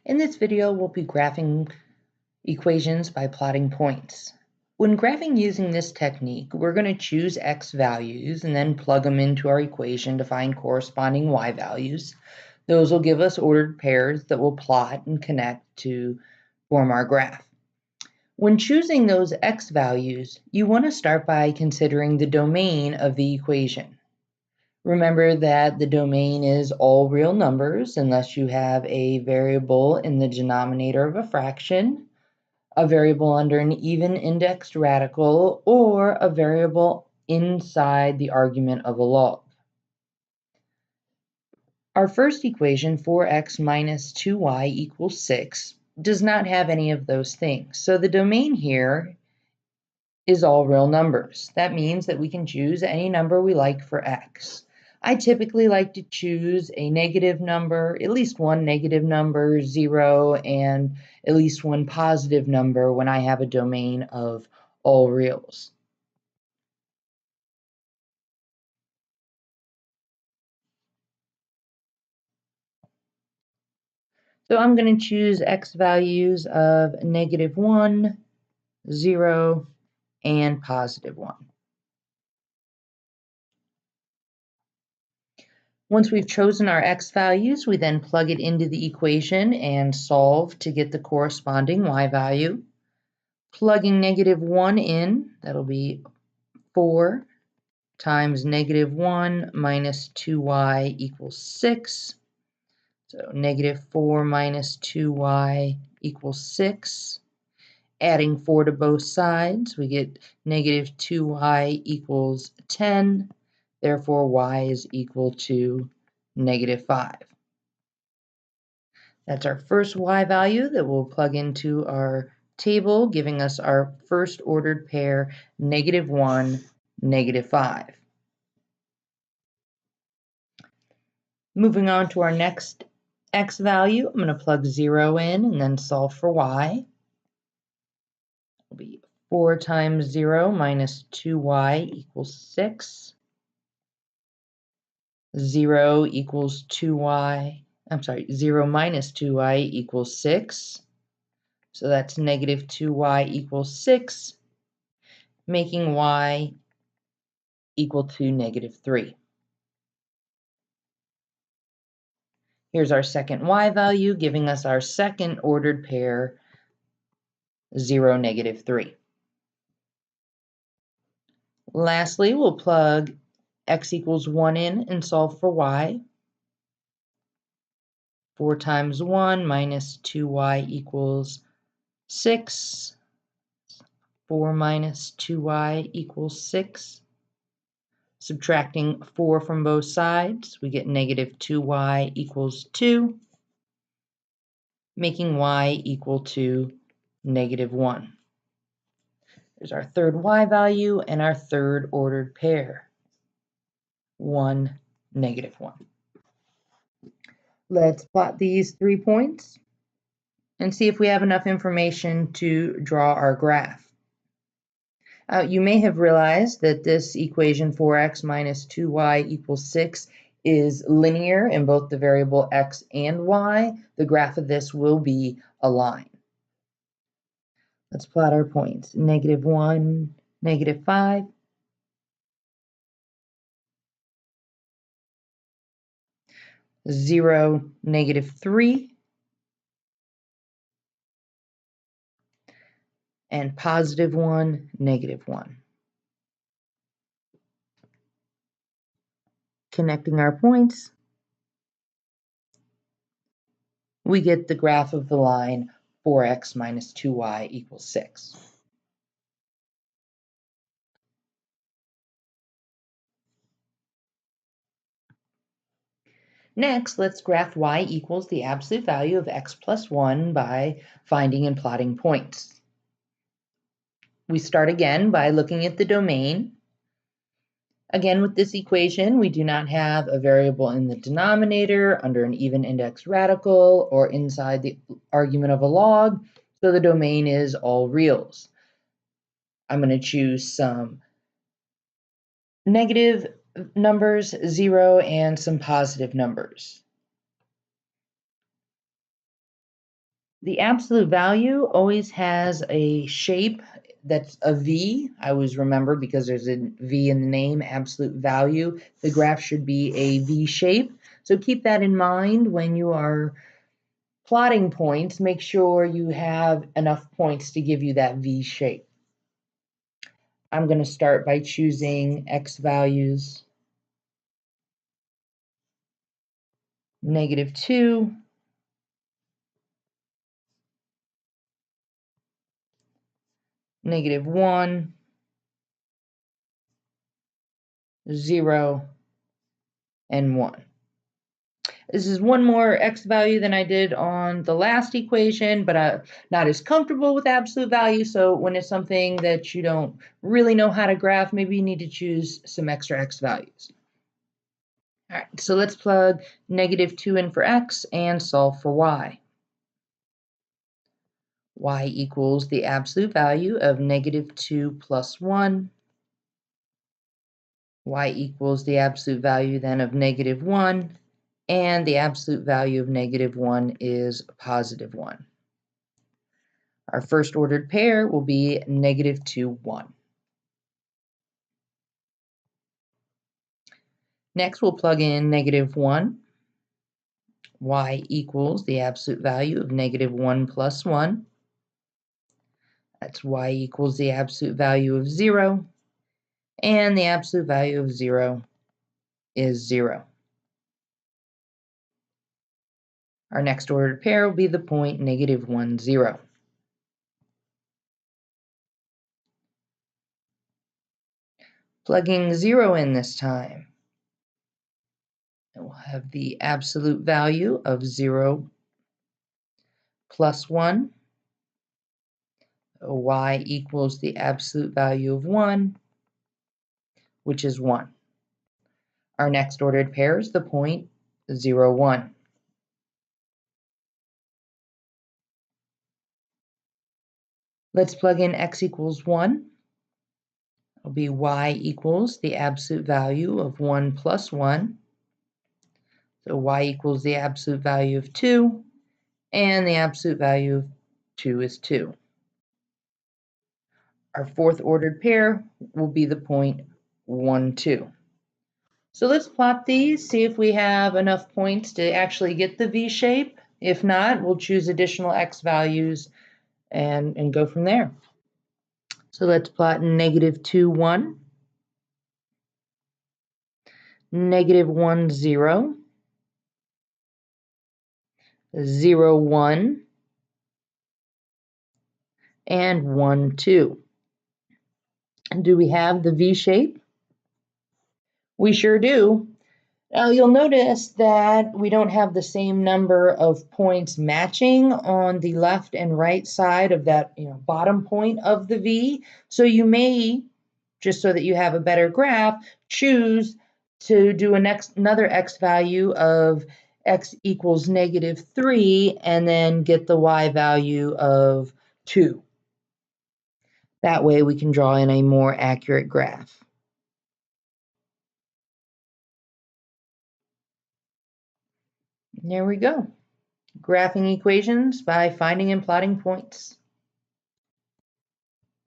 In this video, we'll be graphing equations by plotting points. When graphing using this technique, we're going to choose x values and then plug them into our equation to find corresponding y values. Those will give us ordered pairs that will plot and connect to form our graph. When choosing those x values, you want to start by considering the domain of the equation. Remember that the domain is all real numbers unless you have a variable in the denominator of a fraction, a variable under an even indexed radical, or a variable inside the argument of a log. Our first equation, 4x minus 2y equals 6, does not have any of those things. So the domain here is all real numbers. That means that we can choose any number we like for x. I typically like to choose a negative number, at least one negative number, 0, and at least one positive number when I have a domain of all reals. So I'm going to choose x values of -1, 0, and +1. Once we've chosen our x values, we then plug it into the equation and solve to get the corresponding y value. Plugging -1 in, that'll be 4 times -1 minus 2y equals 6. So -4 minus 2y equals 6. Adding 4 to both sides, we get -2y equals 10. Therefore, y is equal to -5. That's our first y value that we'll plug into our table, giving us our first ordered pair, -1, -5. Moving on to our next x value, I'm going to plug 0 in and then solve for y. It'll be 4 times 0 minus 2y equals 6. 0 equals 2y, 0 minus 2y equals 6. So that's -2y equals 6, making y equal to -3. Here's our second y value, giving us our second ordered pair, 0, -3. Lastly, we'll plug x equals 1 in and solve for y. 4 times 1 minus 2y equals 6. 4 minus 2y equals 6. Subtracting 4 from both sides, we get -2y equals 2, making y equal to -1. There's our third y value and our third ordered pair, 1, -1. Let's plot these 3 points and see if we have enough information to draw our graph. You may have realized that this equation 4x minus 2y equals 6 is linear in both the variable x and y. The graph of this will be a line. Let's plot our points. -1, -5. 0, -3. And +1, -1. Connecting our points, we get the graph of the line 4x minus 2y equals 6. Next, let's graph y equals the absolute value of x plus 1 by finding and plotting points. We start again by looking at the domain. Again, with this equation, we do not have a variable in the denominator under an even index radical or inside the argument of a log, so the domain is all reals. I'm going to choose some negative numbers, 0, and some positive numbers. The absolute value always has a shape that's a V. I always remember because there's a V in the name, absolute value. The graph should be a V shape. So keep that in mind when you are plotting points. Make sure you have enough points to give you that V shape. I'm going to start by choosing X values -2, -1, 0, and 1. This is one more X value than I did on the last equation, but I'm not as comfortable with absolute value. So when it's something that you don't really know how to graph, maybe you need to choose some extra X values. All right, so let's plug -2 in for X and solve for Y. Y equals the absolute value of -2 plus 1. Y equals the absolute value then of -1. And the absolute value of -1 is +1. Our first ordered pair will be -2, 1. Next, we'll plug in -1. Y equals the absolute value of -1 plus 1. That's Y equals the absolute value of 0. And the absolute value of 0 is 0. Our next ordered pair will be the point -1, 0. Plugging 0 in this time, and we'll have the absolute value of 0 plus 1. Y equals the absolute value of 1, which is 1. Our next ordered pair is the point 0, 1. Let's plug in x equals 1. It'll be y equals the absolute value of 1 plus 1. So y equals the absolute value of 2, and the absolute value of 2 is 2. Our fourth ordered pair will be the point 1, 2. So let's plot these, see if we have enough points to actually get the V shape. If not, we'll choose additional x values and go from there. So let's plot -2, 1, -1, 0, 0, 1, and 1, 2. And do we have the V shape? We sure do. Now you'll notice that we don't have the same number of points matching on the left and right side of that bottom point of the V. So you may, just so that you have a better graph, choose to do another x value of x equals -3 and then get the y value of 2. That way we can draw in a more accurate graph. There we go. Graphing equations by finding and plotting points.